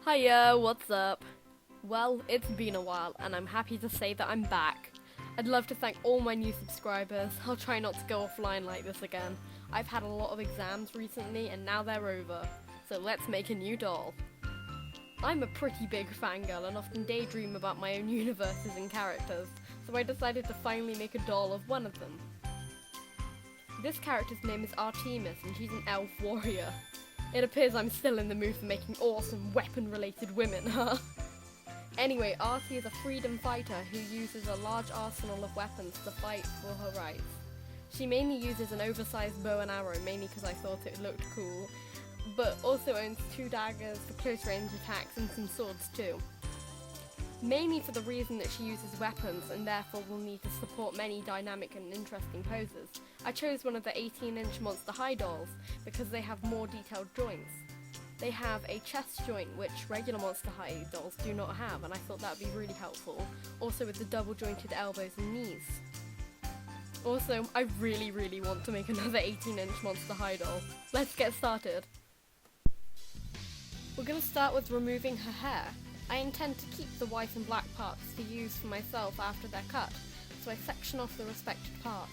Hiya, what's up? Well, it's been a while, and I'm happy to say that I'm back. I'd love to thank all my new subscribers. I'll try not to go offline like this again. I've had a lot of exams recently, and now they're over. So let's make a new doll. I'm a pretty big fangirl and often daydream about my own universes and characters, so I decided to finally make a doll of one of them. This character's name is Artemis, and she's an elf warrior. It appears I'm still in the mood for making awesome weapon-related women, huh? Anyway, Artie is a freedom fighter who uses a large arsenal of weapons to fight for her rights. She mainly uses an oversized bow and arrow, mainly because I thought it looked cool, but also owns 2 daggers for close range attacks and some swords too. Mainly for the reason that she uses weapons and therefore will need to support many dynamic and interesting poses, I chose one of the 18-inch Monster High dolls because they have more detailed joints. They have a chest joint which regular Monster High dolls do not have, and I thought that would be really helpful, also with the double jointed elbows and knees. Also, I really want to make another 18-inch Monster High doll. Let's get started. We're going to start with removing her hair. I intend to keep the white and black parts to use for myself after they're cut, so I section off the respective parts.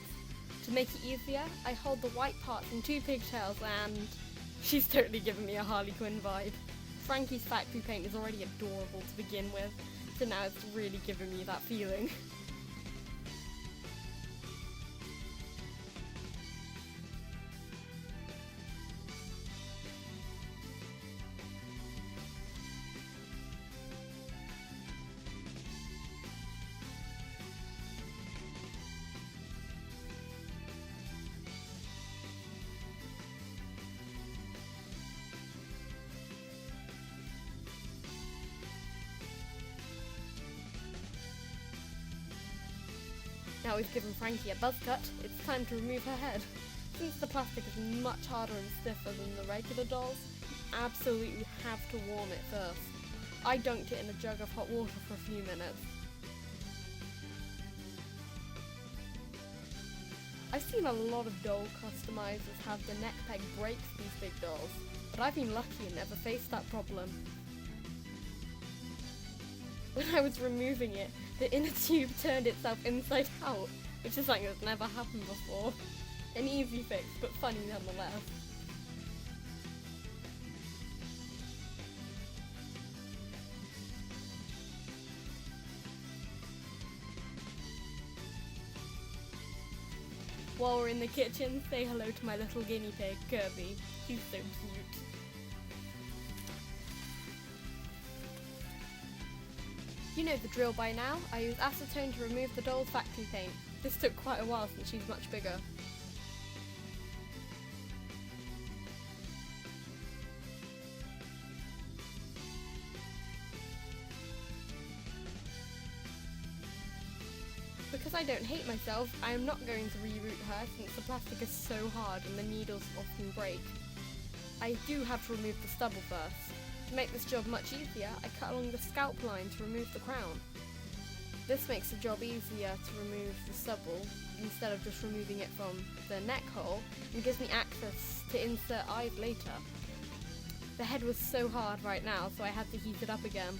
To make it easier, I hold the white parts in 2 pigtails and... she's totally giving me a Harley Quinn vibe. Frankie's factory paint is already adorable to begin with, so now it's really giving me that feeling. Now we've given Frankie a buzz cut, it's time to remove her head. Since the plastic is much harder and stiffer than the regular dolls, you absolutely have to warm it first. I dunked it in a jug of hot water for a few minutes. I've seen a lot of doll customizers have the neck peg break for these big dolls, but I've been lucky and never faced that problem. When I was removing it, the inner tube turned itself inside out, which is something that's never happened before. An easy fix, but funny nonetheless. While we're in the kitchen, say hello to my little guinea pig, Kirby. He's so cute. You know the drill by now. I use acetone to remove the doll's factory paint. This took quite a while since she's much bigger. Because I don't hate myself, I am not going to reroute her since the plastic is so hard and the needles often break. I do have to remove the stubble first. To make this job much easier, I cut along the scalp line to remove the crown. This makes the job easier to remove the stubble instead of just removing it from the neck hole, and gives me access to insert eyes later. The head was so hard right now, so I had to heat it up again.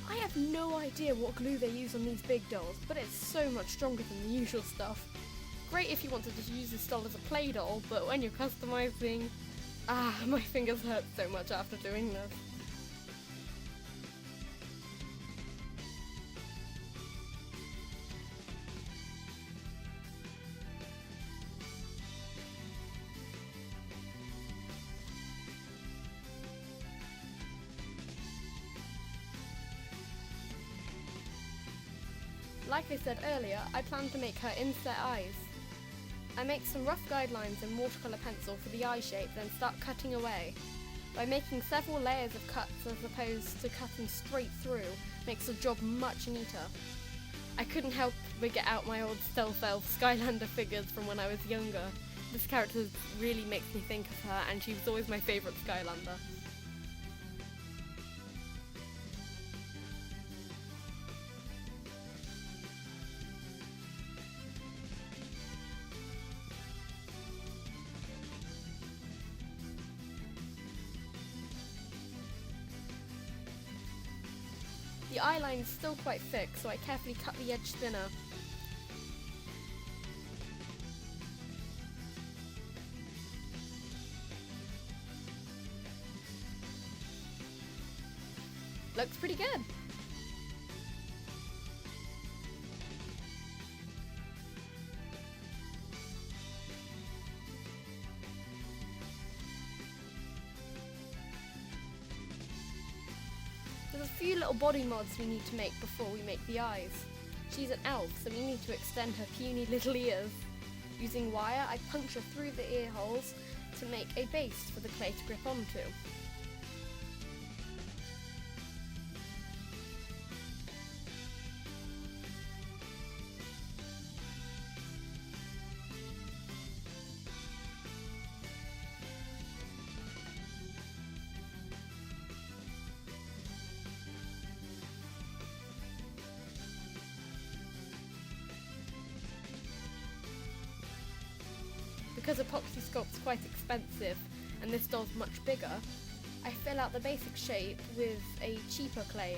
I have no idea what glue they use on these big dolls, but it's so much stronger than the usual stuff. Great if you wanted to use this doll as a play doll, but when you're customizing... my fingers hurt so much after doing this. Like I said earlier, I plan to make her inset eyes. I make some rough guidelines in watercolour pencil for the eye shape, then start cutting away. By making several layers of cuts as opposed to cutting straight through makes the job much neater. I couldn't help but get out my old stealth elf Skylander figures from when I was younger. This character really makes me think of her, and she was always my favourite Skylander. The eyeline is still quite thick, so I carefully cut the edge thinner. Looks pretty good. There's a few little body mods we need to make before we make the eyes. She's an elf, so we need to extend her puny little ears. Using wire, I puncture through the ear holes to make a base for the clay to grip onto. Because epoxy sculpt's quite expensive and this doll's much bigger, I fill out the basic shape with a cheaper clay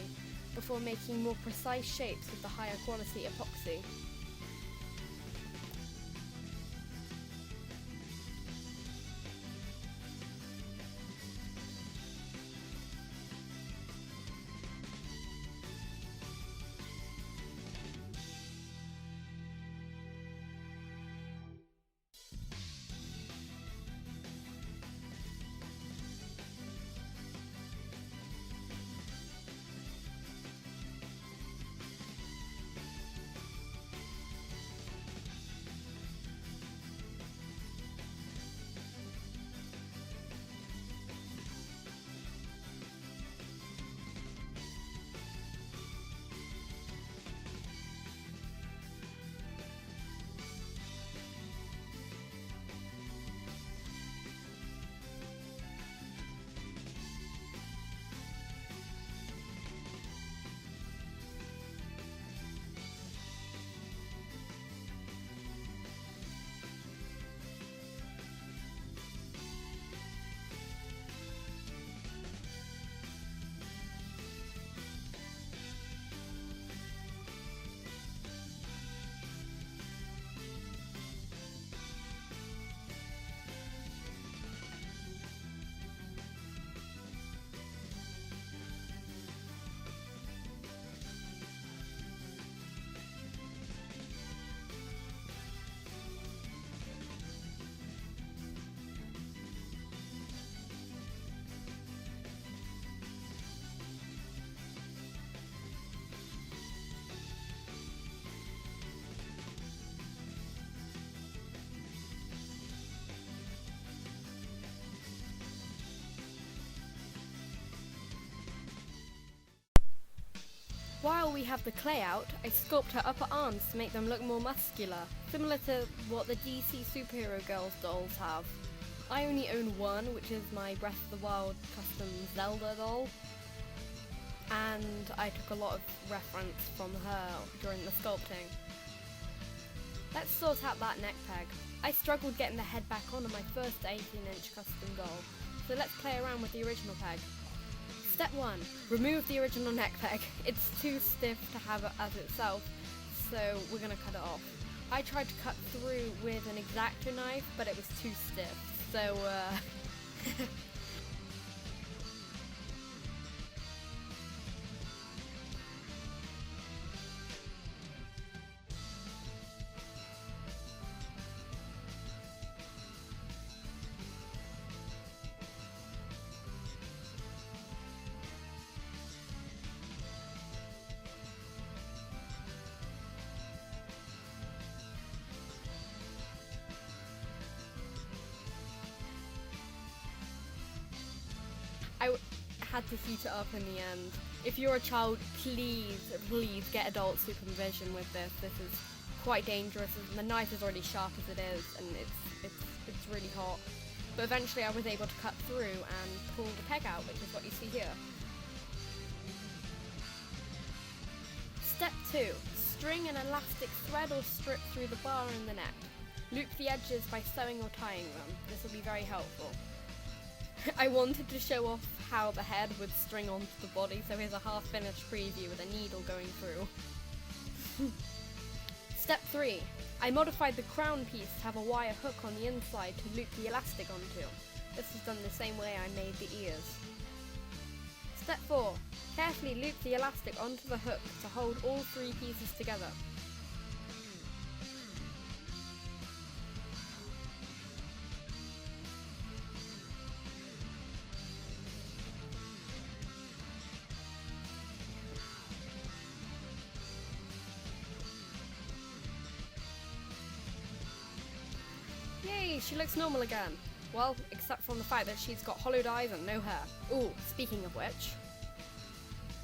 before making more precise shapes with the higher quality epoxy. While we have the clay out, I sculpt her upper arms to make them look more muscular, similar to what the DC Superhero Girls dolls have. I only own one, which is my Breath of the Wild custom Zelda doll, and I took a lot of reference from her during the sculpting. Let's sort out that neck peg. I struggled getting the head back on my first 18-inch custom doll, so let's play around with the original peg. Step 1. Remove the original neck peg. It's too stiff to have it as itself, so we're going to cut it off. I tried to cut through with an X-Acto knife, but it was too stiff, so had to heat it up in the end. If you're a child, please get adult supervision with this. This is quite dangerous, and the knife is already sharp as it is, and it's really hot. But eventually I was able to cut through and pull the peg out, which is what you see here. Step 2. String an elastic thread or strip through the bar and the neck. Loop the edges by sewing or tying them. This will be very helpful. I wanted to show off how the head would string onto the body, so here's a half-finished preview with a needle going through. Step 3. I modified the crown piece to have a wire hook on the inside to loop the elastic onto. This was done the same way I made the ears. Step 4. Carefully loop the elastic onto the hook to hold all 3 pieces together. Yay, she looks normal again. Well, except from the fact that she's got hollowed eyes and no hair. Ooh, speaking of which,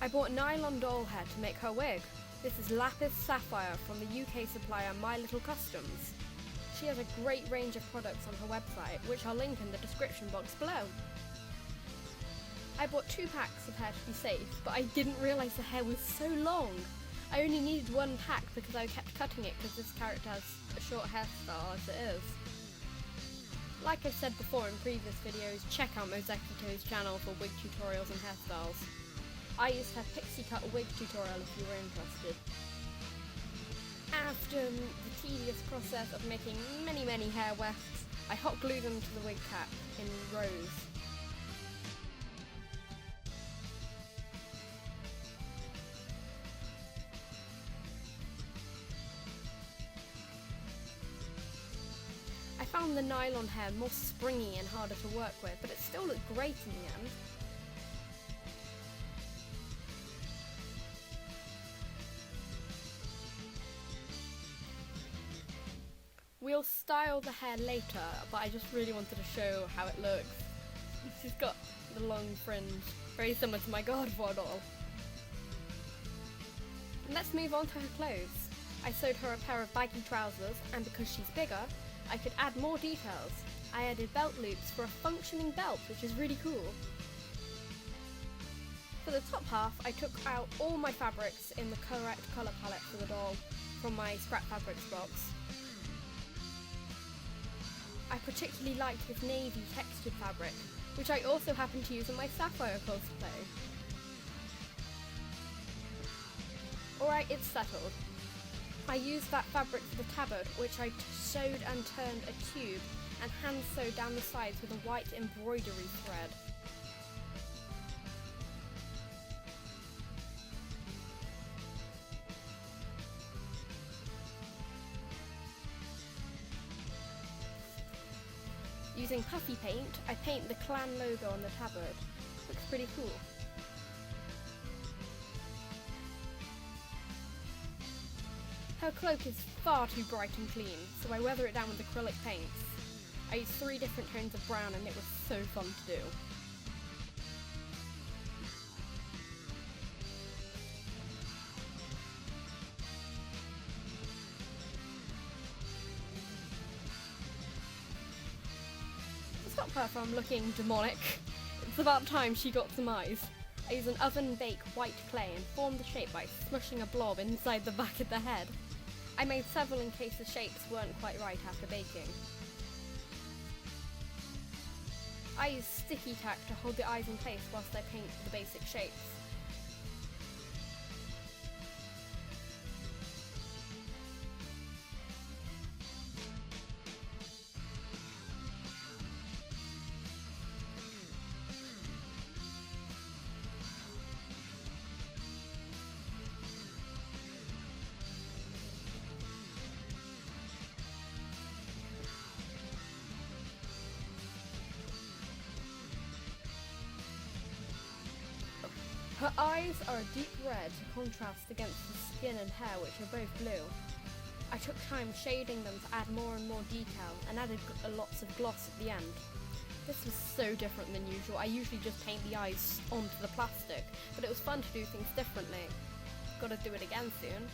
I bought nylon doll hair to make her wig. This is Lapis Sapphire from the UK supplier My Little Customs. She has a great range of products on her website, which I'll link in the description box below. I bought 2 packs of hair to be safe, but I didn't realise the hair was so long. I only needed 1 pack because I kept cutting it because this character has a short hairstyle as it is. Like I've said before in previous videos, check out Mosecito's channel for wig tutorials and hairstyles. I used to have pixie cut wig tutorial if you were interested. After the tedious process of making many hair wefts, I hot glued them to the wig cap in rows. I found the nylon hair more springy and harder to work with, but it still looked great in the end. We'll style the hair later, but I just really wanted to show how it looks. She's got the long fringe, very similar to my Godfather doll. And let's move on to her clothes. I sewed her a pair of baggy trousers, and because she's bigger, I could add more details. I added belt loops for a functioning belt, which is really cool. For the top half, I took out all my fabrics in the correct colour palette for the doll from my scrap fabrics box. I particularly liked this navy textured fabric, which I also happen to use in my Sapphire cosplay. Alright, it's settled. I used that fabric for the tabard, which I sewed and turned a tube and hand sewed down the sides with a white embroidery thread. Using puffy paint, I paint the clan logo on the tabard. Looks pretty cool. Her cloak is far too bright and clean, so I weather it down with acrylic paints. I used 3 different tones of brown and it was so fun to do. To stop her from looking demonic, it's about time she got some eyes. I used an oven bake white clay and formed the shape by smushing a blob inside the back of the head. I made several in case the shapes weren't quite right after baking. I use sticky tack to hold the eyes in place whilst I paint the basic shapes. Her eyes are a deep red to contrast against the skin and hair, which are both blue. I took time shading them to add more and more detail and added lots of gloss at the end. This was so different than usual. I usually just paint the eyes onto the plastic, but it was fun to do things differently. Gotta do it again soon.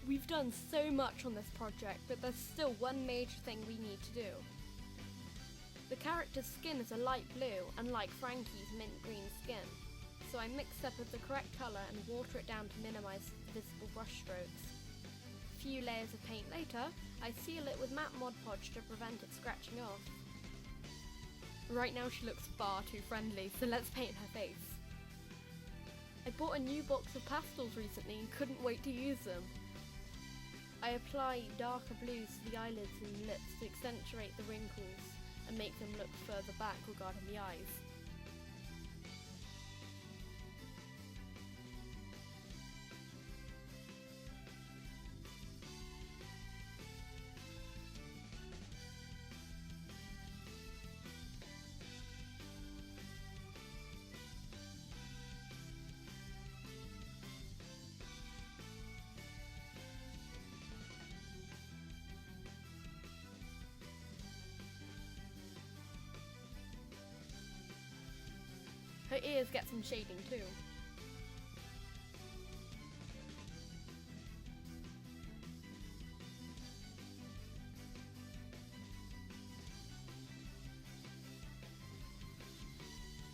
We've done so much on this project, but there's still one major thing we need to do. The character's skin is a light blue, unlike Frankie's mint green skin, so I mix up with the correct colour and water it down to minimise visible brush strokes. A few layers of paint later, I seal it with matte Mod Podge to prevent it scratching off. Right now she looks far too friendly, so let's paint her face. I bought a new box of pastels recently and couldn't wait to use them. I apply darker blues to the eyelids and lips to accentuate the wrinkles and make them look further back regarding the eyes. Her ears get some shading too.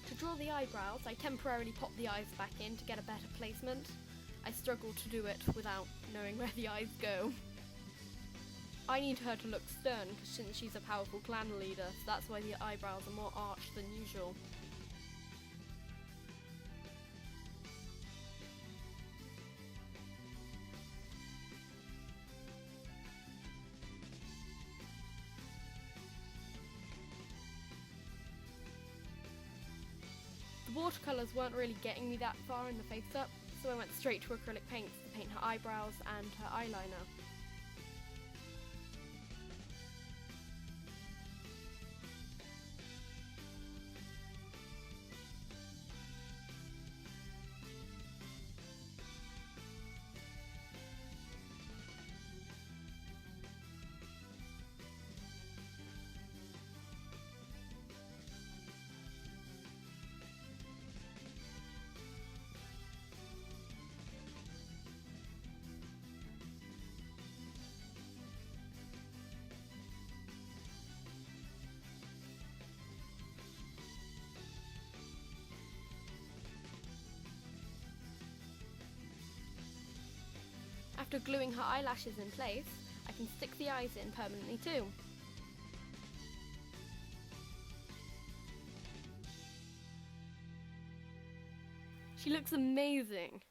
To draw the eyebrows, I temporarily pop the eyes back in to get a better placement. I struggle to do it without knowing where the eyes go. I need her to look stern since she's a powerful clan leader, so that's why the eyebrows are more arched than usual. The watercolours weren't really getting me that far in the face-up, so I went straight to acrylic paints to paint her eyebrows and her eyeliner. After gluing her eyelashes in place, I can stick the eyes in permanently too. She looks amazing!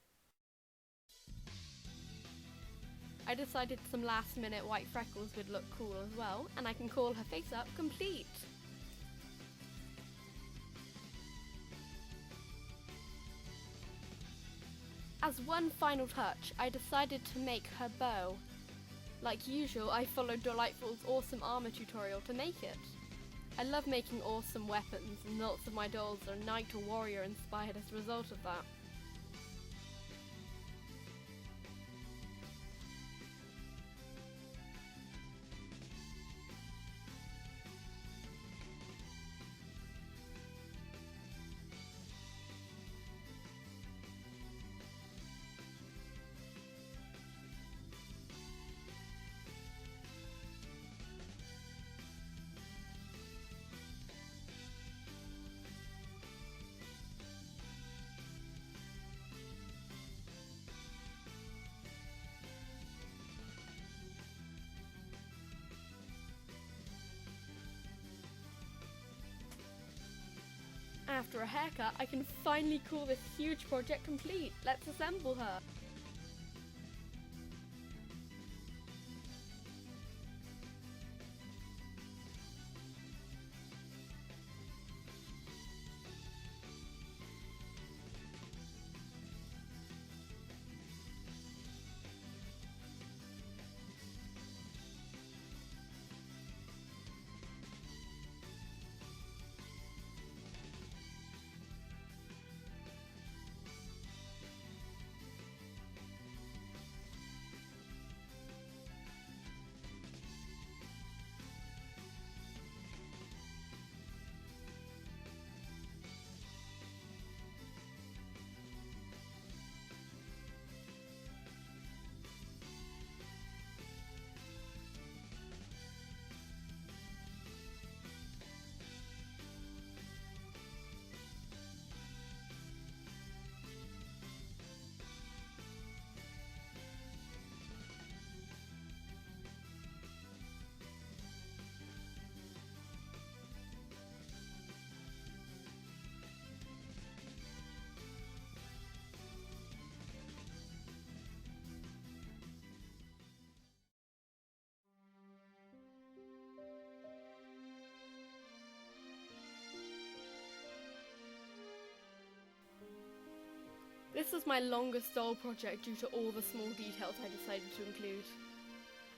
I decided some last minute white freckles would look cool as well, and I can call her face up complete! As one final touch, I decided to make her bow. Like usual, I followed Dollightful's awesome armor tutorial to make it. I love making awesome weapons, and lots of my dolls are knight or warrior inspired as a result of that. After a haircut, I can finally call this huge project complete. Let's assemble her. This was my longest doll project due to all the small details I decided to include.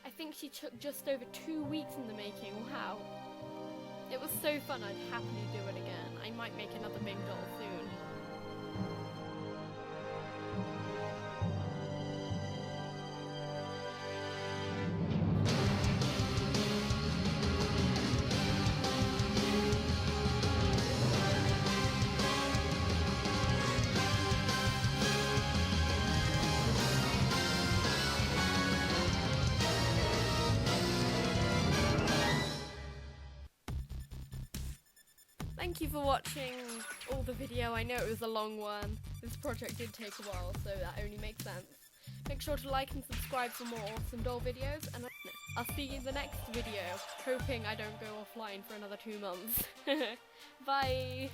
I think she took just over 2 weeks in the making, wow. It was so fun, I'd happily do it again. I might make another big doll soon. Thank you for watching all the video. I know it was a long one. This project did take a while, so that only makes sense. Make sure to like and subscribe for more awesome doll videos, and I'll see you in the next video, hoping I don't go offline for another 2 months. Bye!